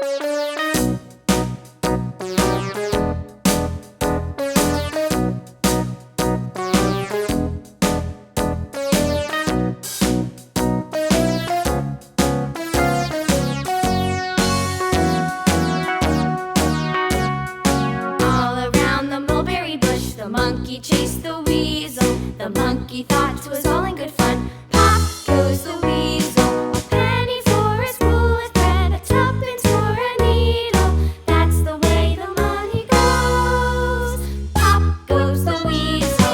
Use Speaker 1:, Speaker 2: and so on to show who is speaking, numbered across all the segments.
Speaker 1: All around the mulberry bush, the monkey chased the weasel. The monkey thought 'twas all in good fun. Pop goes the weasel, a penny for a spool of thread, a tuppence for a needle. That's the way the money goes. Pop goes the weasel.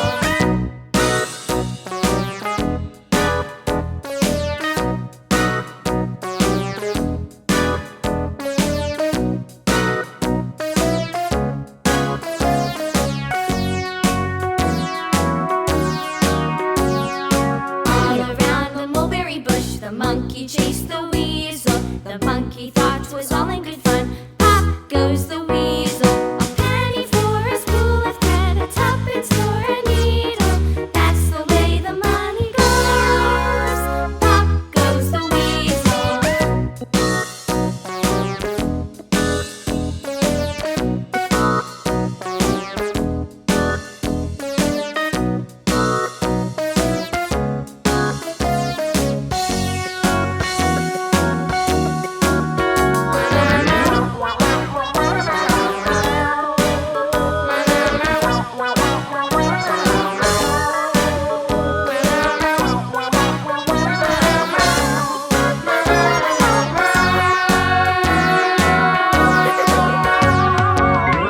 Speaker 1: All around the mulberry bush, the monkey chased the weasel. The monkey thought 'twas all in good fun. Pop goes the weasel, a penny for a spool of thread, a tuppence for a needle. That's the way the money goes. Pop goes the weasel.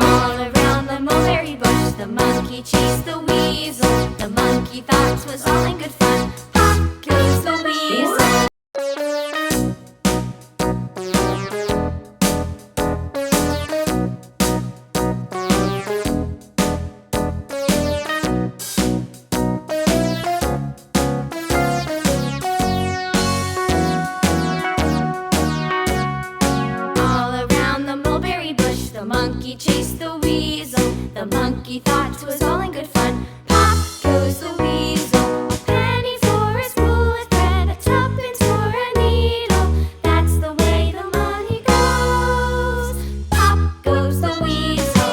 Speaker 1: All around the mulberry bush, the monkey chased the weasel. The monkey thought 'twas all in good fun. Pop goes the weasel. All around the mulberry bush, the monkey chased the weasel. The monkey thought 'twas all in good fun. Pop goes the weasel, a penny for a spool of thread, a tuppence for a needle. That's the way the money goes. Pop goes the weasel.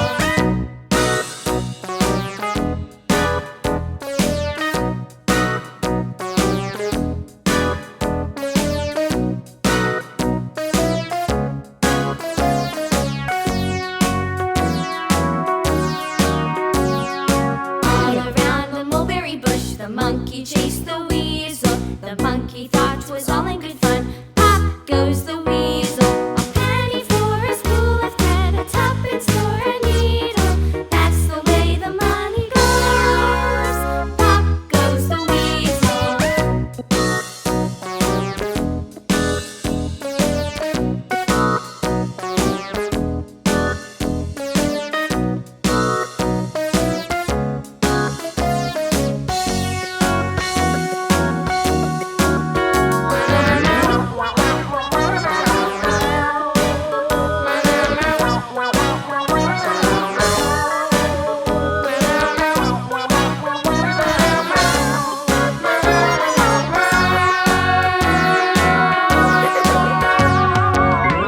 Speaker 1: All around the mulberry bush, the monkey chased the weasel. The monkey thought 'twas all in good fun. Pop goes the weasel, a penny for a spool of thread, a tuppence for a needle. That's the way the money goes. Pop goes the weasel.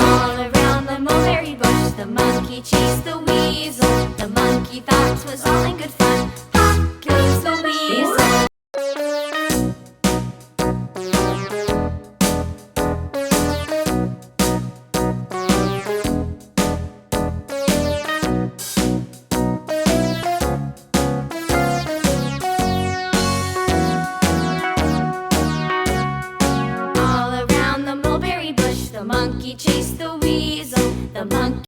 Speaker 1: All around the mulberry bush, the monkey chased the weasel. The monkey thought 'twas all in good fun. Pop goes the weasel. All around the mulberry bush, the monkey chased the